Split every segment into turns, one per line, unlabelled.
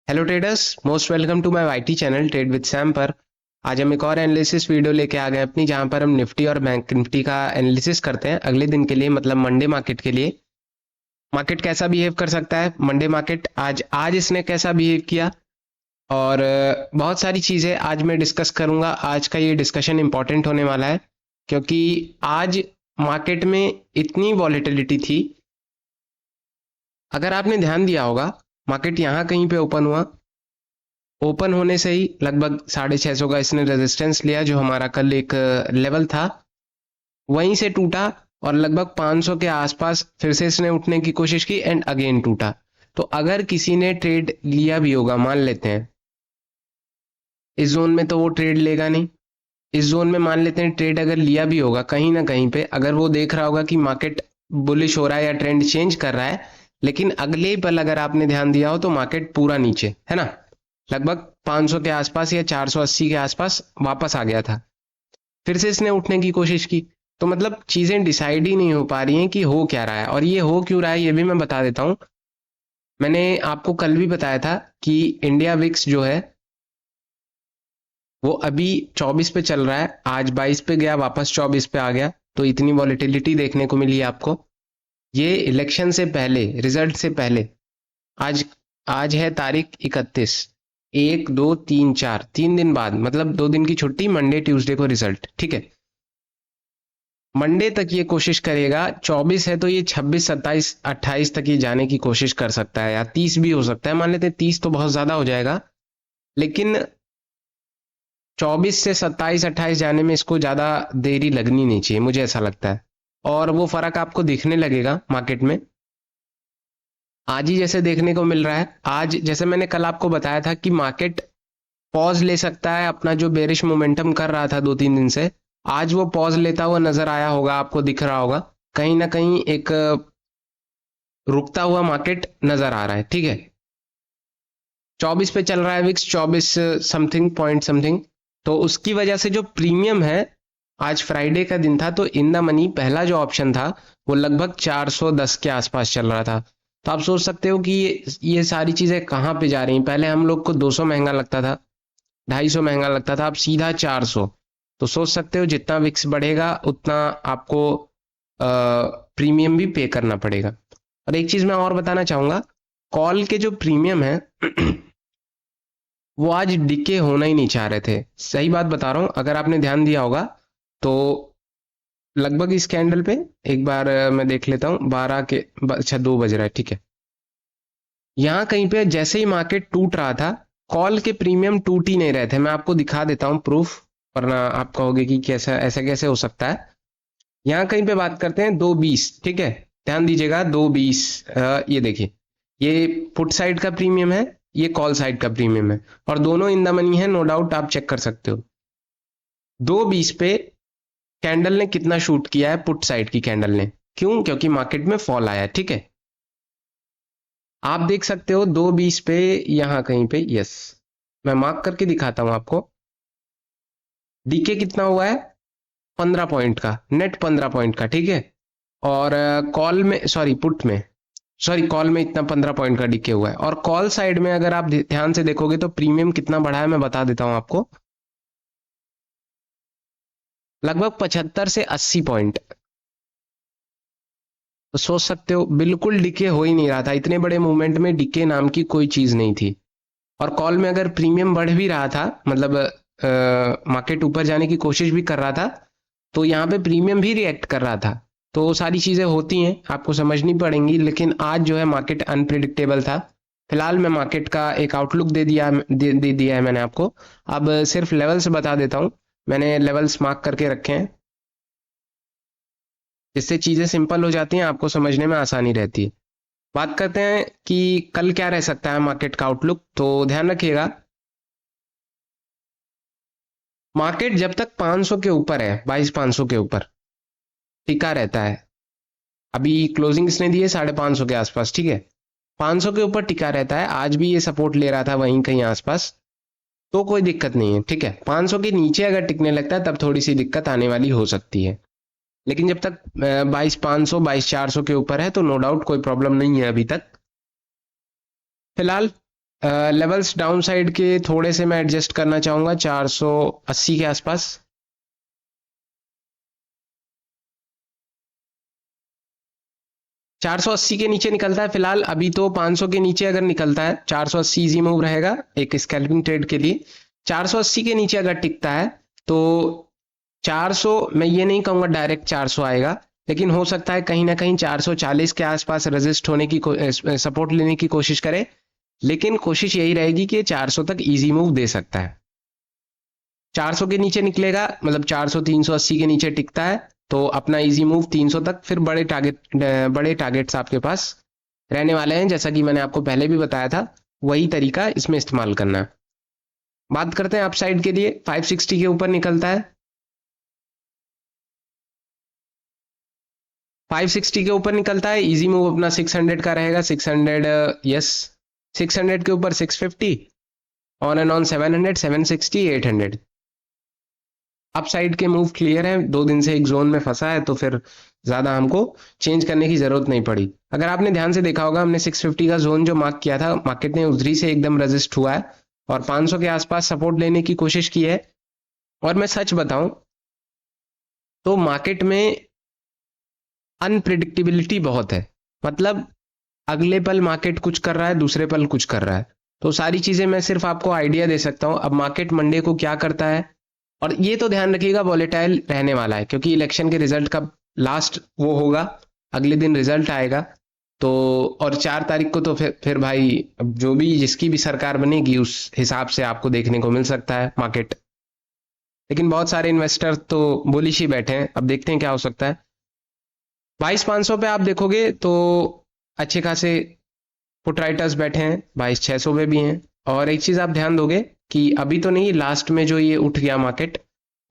Hello traders, most welcome to my YT channel trade with Sam पर। आज हम एक और एनालिसिस वीडियो लेके आ गए अपनी, जहां पर हम निफ्टी और बैंक निफ्टी का एनालिसिस करते हैं अगले दिन के लिए, मतलब मंडे मार्केट के लिए। मार्केट कैसा बिहेव कर सकता है, मंडे मार्केट आज आज इसने कैसा बिहेव किया, और बहुत सारी चीजें आज मैं डिस्कस करूंगा। आज का ये डिस्कशन इंपॉर्टेंट होने वाला है क्योंकि आज मार्केट में इतनी वॉलेटिलिटी थी। अगर आपने ध्यान दिया होगा, मार्केट यहाँ कहीं पे ओपन हुआ, ओपन होने से ही लगभग 650 का इसने रेजिस्टेंस लिया, जो हमारा कल एक लेवल था, वहीं से टूटा और लगभग 500 के आसपास फिर से इसने उठने की कोशिश की एंड अगेन टूटा। तो अगर किसी ने ट्रेड लिया भी होगा, मान लेते हैं इस जोन में, तो वो ट्रेड लेगा नहीं। इस जोन में मान लेते हैं ट्रेड अगर लिया भी होगा, कहीं ना कहीं पे अगर वो देख रहा होगा कि मार्केट बुलिश हो रहा है या ट्रेंड चेंज कर रहा है, लेकिन अगले ही पल अगर आपने ध्यान दिया हो तो मार्केट पूरा नीचे है ना, लगभग 500 के आसपास या 480 के आसपास वापस आ गया था। फिर से इसने उठने की कोशिश की। तो मतलब चीजें डिसाइड ही नहीं हो पा रही हैं कि हो क्या रहा है, और ये हो क्यों रहा है ये भी मैं बता देता हूं। मैंने आपको कल भी बताया था कि इंडिया विक्स जो है वो अभी 24 पे चल रहा है, आज 22 पे गया, वापस 24 पे आ गया। तो इतनी वॉलेटिलिटी देखने को मिली है आपको। ये इलेक्शन से पहले, रिजल्ट से पहले, आज आज है तारीख 31, 1 2 3 4, 3 दिन बाद, मतलब 2 दिन की छुट्टी, मंडे ट्यूसडे को रिजल्ट, ठीक है। मंडे तक ये कोशिश करेगा, 24 है तो ये 26 27 28 तक ये जाने की कोशिश कर सकता है, या 30 भी हो सकता है। मान लेते हैं 30 तो बहुत ज्यादा हो जाएगा, लेकिन 24 से 27 28 जाने में इसको ज्यादा देरी लगनी नहीं चाहिए, मुझे ऐसा लगता है। और वो फर्क आपको दिखने लगेगा मार्केट में आज ही, जैसे देखने को मिल रहा है। आज जैसे मैंने कल आपको बताया था कि मार्केट पॉज ले सकता है, अपना जो बेरिश मोमेंटम कर रहा था 2 3 दिन से, आज वो पॉज लेता हुआ नजर आया होगा, आपको दिख रहा होगा कहीं ना कहीं एक रुकता हुआ मार्केट नजर आ रहा है, ठीक है। 24 पे चल रहा है विक्स, 24 समथिंग पॉइंट समथिंग। तो उसकी वजह से जो प्रीमियम है, आज फ्राइडे का दिन था, तो इन द मनी पहला जो ऑप्शन था वो लगभग 410 के आसपास चल रहा था। तो आप सोच सकते हो कि ये सारी चीजें कहाँ पे जा रही हैं। पहले हम लोग को 200 महंगा लगता था, 250 महंगा लगता था, अब सीधा 400। तो सोच सकते हो जितना विक्स बढ़ेगा उतना आपको प्रीमियम भी पे करना पड़ेगा। और एक चीज मैं और बताना चाहूंगा, कॉल के जो प्रीमियम है वो आज डिके होना ही नहीं चाह रहे थे। सही बात बता रहा हूं, अगर आपने ध्यान दिया होगा तो लगभग इस कैंडल पे एक बार मैं देख लेता हूं, 12 के अच्छा 2 बज रहा है, ठीक है। यहाँ कहीं पे जैसे ही मार्केट टूट रहा था, कॉल के प्रीमियम टूट ही नहीं रहे थे। मैं आपको दिखा देता हूँ प्रूफ, वरना आप कहोगे कि कैसा, ऐसा कैसे हो सकता है। यहाँ कहीं पे बात करते हैं 220, ठीक है। ध्यान दीजिएगा 220, ये देखिए, ये पुट साइड का प्रीमियम है, ये कॉल साइड का प्रीमियम है, और दोनों इन द मनी है, नो डाउट, आप चेक कर सकते हो। 220 पे कैंडल ने कितना शूट किया है, पुट साइड की कैंडल ने, क्यों? क्योंकि मार्केट में फॉल आया है, ठीक है। आप देख सकते हो 220 पे यहां कहीं पे, यस, मैं मार्क करके दिखाता हूं आपको। डीके कितना हुआ है? 15 पॉइंट का, नेट 15 पॉइंट का, ठीक है। और कॉल में, सॉरी पुट में, सॉरी कॉल में इतना 15 पॉइंट का डीके हुआ है। और कॉल साइड में अगर आप ध्यान से देखोगे तो प्रीमियम कितना बढ़ा है, मैं बता देता हूं आपको, लगभग 75 से 80 पॉइंट। तो सोच सकते हो बिल्कुल डिके हो ही नहीं रहा था, इतने बड़े मूवमेंट में डिके नाम की कोई चीज नहीं थी। और कॉल में अगर प्रीमियम बढ़ भी रहा था, मतलब मार्केट ऊपर जाने की कोशिश भी कर रहा था, तो यहाँ पे प्रीमियम भी रिएक्ट कर रहा था। तो वो सारी चीजें होती हैं, आपको समझनी पड़ेंगी। लेकिन आज जो है मार्केट अनप्रिडिक्टेबल था। फिलहाल मैं मार्केट का एक आउटलुक दे दिया है मैंने आपको। अब सिर्फ लेवल्स बता देता हूँ, मैंने लेवल्स मार्क करके रखे हैं, जिससे चीजें सिंपल हो जाती हैं, आपको समझने में आसानी रहती है। बात करते हैं कि कल क्या रह सकता है मार्केट का आउटलुक। तो ध्यान रखिएगा, मार्केट जब तक 500 के ऊपर है, 22,500 के ऊपर टिका रहता है। अभी क्लोजिंग इसने दी है 550 के आसपास, ठीक है। 500 के ऊपर टिका रहता है, आज भी ये सपोर्ट ले रहा था वहीं कहीं आसपास, तो कोई दिक्कत नहीं है, ठीक है। 500 के नीचे अगर टिकने लगता है तब थोड़ी सी दिक्कत आने वाली हो सकती है। लेकिन जब तक 22,500 22,400 के ऊपर है तो नो डाउट कोई प्रॉब्लम नहीं है अभी तक। फिलहाल लेवल्स डाउन साइड के थोड़े से मैं एडजस्ट करना चाहूंगा 480 के आसपास। चार सौ अस्सी के नीचे निकलता है फिलहाल, अभी तो 500 के नीचे अगर निकलता है 480 इजी मूव रहेगा एक स्कैल्पिंग ट्रेड के लिए। 480 के नीचे अगर टिकता है तो 400, मैं ये नहीं कहूंगा डायरेक्ट 400 आएगा, लेकिन हो सकता है कहीं ना कहीं 440 के आसपास रेजिस्ट होने की सपोर्ट लेने की कोशिश करे, लेकिन कोशिश यही रहेगी कि 400 तक इजी मूव दे सकता है। 400 के नीचे निकलेगा मतलब 400 380 के नीचे टिकता है तो अपना इजी मूव 300 तक, फिर बड़े टारगेट्स आपके पास रहने वाले हैं, जैसा कि मैंने आपको पहले भी बताया था वही तरीका इसमें इस्तेमाल करना है। बात करते हैं अपसाइड के लिए, 560 के ऊपर निकलता है, 560 के ऊपर निकलता है इजी मूव अपना 600 का रहेगा, 600 यस, 600 के ऊपर 650, ऑन एंड ऑन 700 760 800। अपसाइड के मूव क्लियर है, 2 दिन से एक जोन में फंसा है तो फिर ज्यादा हमको चेंज करने की जरूरत नहीं पड़ी। अगर आपने ध्यान से देखा होगा हमने 650 का जोन जो मार्क किया था, मार्केट ने उधरी से एकदम रजिस्ट हुआ है और 500 के आसपास सपोर्ट लेने की कोशिश की है। और मैं सच बताऊं तो मार्केट में अनप्रिडिक्टेबिलिटी बहुत है, मतलब अगले पल मार्केट कुछ कर रहा है, दूसरे पल कुछ कर रहा है, तो सारी चीजें मैं सिर्फ आपको आइडिया दे सकता हूं। अब मार्केट मंडे को क्या करता है, और ये तो ध्यान रखिएगा वॉलेटाइल रहने वाला है क्योंकि इलेक्शन के रिजल्ट का लास्ट वो होगा, अगले दिन रिजल्ट आएगा तो, और 4 तारीख को तो फिर भाई अब जो भी जिसकी भी सरकार बनेगी उस हिसाब से आपको देखने को मिल सकता है मार्केट। लेकिन बहुत सारे इन्वेस्टर तो बुलिश ही बैठे हैं, अब देखते हैं क्या हो सकता है। 22,500 पे आप देखोगे तो अच्छे खासे पुट राइटर्स बैठे हैं, 22,600 पे भी हैं। और एक चीज आप ध्यान दोगे कि अभी तो नहीं, लास्ट में जो ये उठ गया मार्केट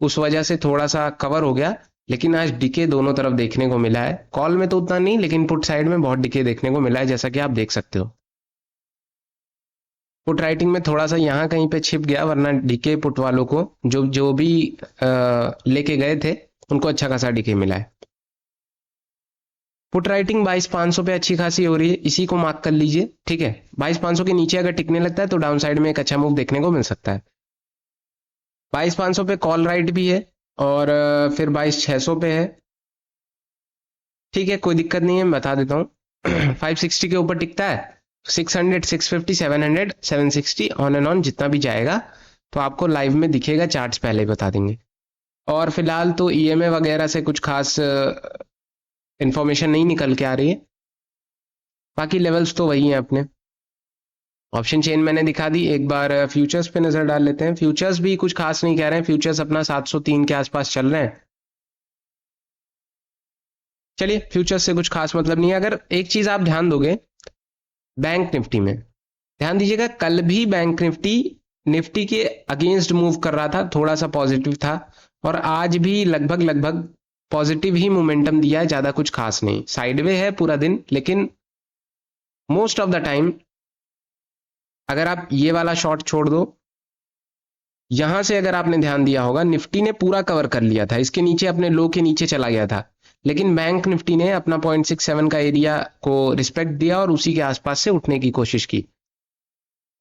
उस वजह से थोड़ा सा कवर हो गया, लेकिन आज डिके दोनों तरफ देखने को मिला है। कॉल में तो उतना नहीं, लेकिन पुट साइड में बहुत डिके देखने को मिला है, जैसा कि आप देख सकते हो। पुट राइटिंग में थोड़ा सा यहाँ कहीं पे छिप गया, वरना डिके पुट वालों को जो जो भी लेके गए थे उनको अच्छा खासा डिके मिला है। पुट राइटिंग 22,500 पे अच्छी खासी हो रही है, इसी को मार्क कर लीजिए, ठीक है। 22,500 के नीचे अगर टिकने लगता है तो डाउन साइड में एक अच्छा मूव देखने को मिल सकता है। 22,500 पे कॉल राइट भी है और फिर 22,600 पे है, ठीक है, कोई दिक्कत नहीं है, मैं बता देता हूँ। 560 के ऊपर टिकता है, 600 650 700 760 ऑन एंड ऑन जितना भी जाएगा तो आपको लाइव में दिखेगा, चार्ट्स पहले ही बता देंगे। और फिलहाल तो ईएमए वगैरह से कुछ खास इंफॉर्मेशन नहीं निकल के आ रही है, बाकी लेवल्स तो वही हैं अपने। ऑप्शन चेन मैंने दिखा दी, एक बार फ्यूचर्स पे नजर डाल लेते हैं। फ्यूचर्स भी कुछ खास नहीं कह रहे हैं, फ्यूचर्स अपना 703 के आसपास चल रहे हैं। चलिए फ्यूचर्स से कुछ खास मतलब नहीं है। अगर एक चीज आप ध्यान दोगे बैंक निफ्टी में, ध्यान दीजिएगा कल भी बैंक निफ्टी निफ्टी के अगेंस्ट मूव कर रहा था, थोड़ा सा पॉजिटिव था, और आज भी लगभग लगभग पॉजिटिव ही मोमेंटम दिया है, ज्यादा कुछ खास नहीं, साइडवे है पूरा दिन। लेकिन मोस्ट ऑफ द टाइम अगर आप ये वाला शॉट छोड़ दो, यहां से अगर आपने ध्यान दिया होगा निफ्टी ने पूरा कवर कर लिया था, इसके नीचे अपने लो के नीचे चला गया था, लेकिन बैंक निफ्टी ने अपना 0.67 का एरिया को रिस्पेक्ट दिया और उसी के आसपास से उठने की कोशिश की।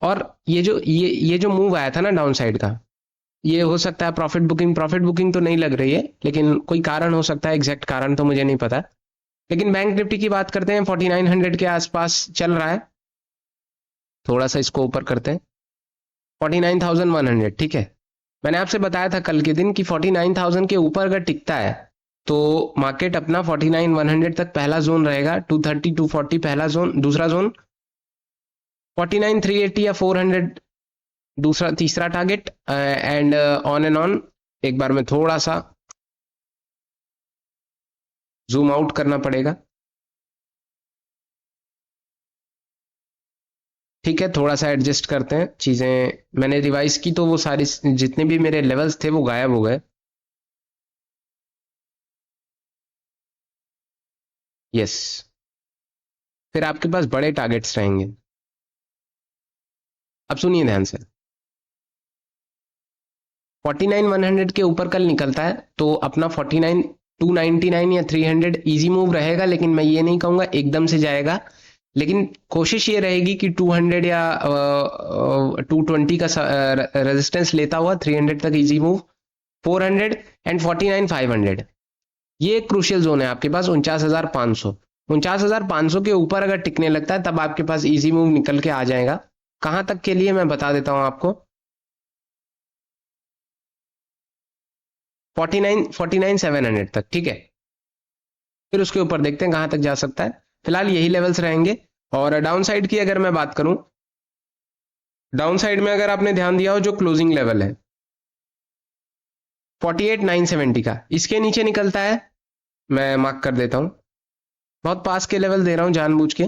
और ये जो मूव आया था ना डाउन साइड का, ये हो सकता है प्रॉफिट बुकिंग तो नहीं लग रही है, लेकिन कोई कारण हो सकता है, एग्जैक्ट कारण तो मुझे नहीं पता। लेकिन बैंक निफ्टी की बात करते हैं, 4900 के आसपास चल रहा है, थोड़ा सा इसको ऊपर करते हैं, 49,100, ठीक है। मैंने आपसे बताया था कल के दिन कि 49,000 के ऊपर अगर टिकता है तो मार्केट अपना 49,100 तक पहला जोन रहेगा, 230 240 पहला जोन, दूसरा जोन 49,380 या 400 दूसरा तीसरा target, and on and on. एक बार में थोड़ा सा जूम आउट करना पड़ेगा, ठीक है, थोड़ा सा एडजस्ट करते हैं चीजें, मैंने रिवाइज की तो वो सारी जितने भी मेरे लेवल्स थे वो गायब हो गए। यस, फिर आपके पास बड़े टारगेट्स रहेंगे। अब सुनिए ध्यान से, 49,100 के ऊपर कल निकलता है तो अपना 49,299 या 300 इजी मूव रहेगा, लेकिन मैं ये नहीं कहूंगा एकदम से जाएगा, लेकिन कोशिश ये रहेगी कि 200 या 220 का रेजिस्टेंस लेता हुआ 300 तक इजी मूव, 400 एंड 49,500 ये एक क्रूशियल जोन है आपके पास। 49,500 के ऊपर अगर टिकने लगता है तब आपके पास इजी मूव निकल के आ जाएगा। कहां तक के लिए मैं बता देता हूं आपको, 49,700 तक, ठीक है। फिर उसके ऊपर देखते हैं कहां तक जा सकता है। फिलहाल यही लेवल्स रहेंगे। और डाउन साइड की अगर मैं बात करूं, डाउन साइड में अगर आपने ध्यान दिया हो जो क्लोजिंग लेवल है 48,970 का, इसके नीचे निकलता है, मैं मार्क कर देता हूं, बहुत पास के लेवल दे रहा हूं जानबूझ के।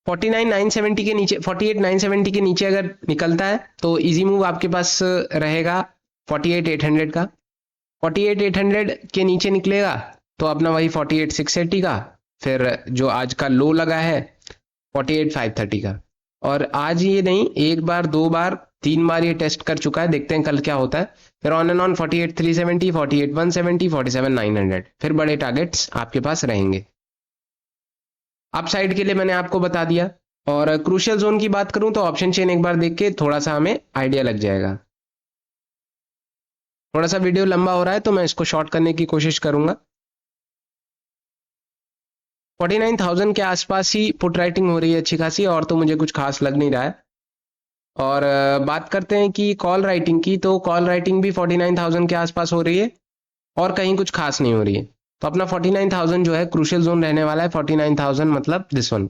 49,970 के नीचे, 48,970 के नीचे अगर निकलता है तो इजी मूव आपके पास रहेगा 48,800 का। 48,800 के नीचे निकलेगा तो अपना वही 48,680 का, फिर जो आज का लो लगा है 48,530 का। और आज ये नहीं, एक बार, दो बार, तीन बार ये टेस्ट कर चुका है, देखते हैं कल क्या होता है। फिर ऑन एंड ऑन 48,370, 48,170, 47,900, फिर बड़े टारगेट्स आपके पास रहेंगे। अप साइड के लिए मैंने आपको बता दिया। और क्रूशियल जोन की बात करूं तो ऑप्शन चेन एक बार देख के थोड़ा सा हमें आइडिया लग जाएगा। थोड़ा सा वीडियो लंबा हो रहा है तो मैं इसको शॉर्ट करने की कोशिश करूंगा। 49,000 के आसपास ही पुट राइटिंग हो रही है अच्छी खासी, और तो मुझे कुछ खास लग नहीं रहा है। और बात करते हैं कि कॉल राइटिंग की, तो कॉल राइटिंग भी 49,000 के आसपास हो रही है और कहीं कुछ खास नहीं हो रही है। तो अपना 49,000 जो है क्रूशियल जोन रहने वाला है। 49,000 मतलब दिस वन।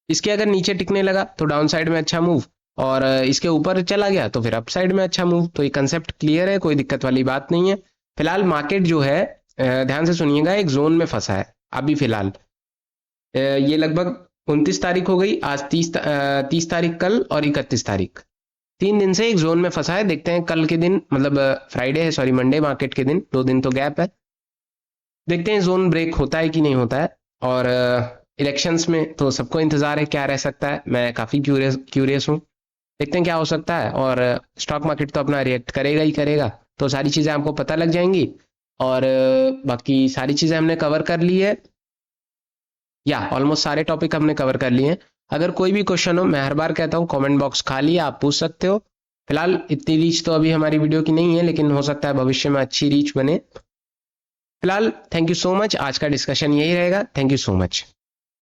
इसके अगर नीचे टिकने लगा तो डाउन साइड में अच्छा मूव, और इसके ऊपर चला गया तो फिर अप साइड में अच्छा मूव। तो ये कंसेप्ट क्लियर है, कोई दिक्कत वाली बात नहीं है। फिलहाल मार्केट जो है, ध्यान से सुनिएगा, एक जोन में फंसा है अभी फिलहाल। ये लगभग 29 तारीख हो गई, आज 30 तारीख कल और 31 तारीख, 3 दिन से एक जोन में फंसा है। देखते हैं कल के दिन, मतलब फ्राइडे है, सॉरी मंडे मार्केट के दिन, 2 दिन तो गैप है। देखते हैं जोन ब्रेक होता है कि नहीं होता है। और इलेक्शंस में तो सबको इंतजार है क्या रह सकता है, मैं काफ़ी क्यूरियस हूँ। देखते हैं क्या हो सकता है। और स्टॉक मार्केट तो अपना रिएक्ट करेगा ही करेगा, तो सारी चीज़ें आपको पता लग जाएंगी। और बाकी सारी चीज़ें हमने कवर कर ली है, या ऑलमोस्ट सारे टॉपिक हमने कवर कर लिए हैं। अगर कोई भी क्वेश्चन हो, मैं हर बार कहता हूँ कमेंट बॉक्स खाली है, आप पूछ सकते हो। फिलहाल इतनी रीच तो अभी हमारी वीडियो की नहीं है, लेकिन हो सकता है भविष्य में अच्छी रीच बने। फिलहाल थैंक यू सो मच, आज का डिस्कशन यही रहेगा। Thank you so much.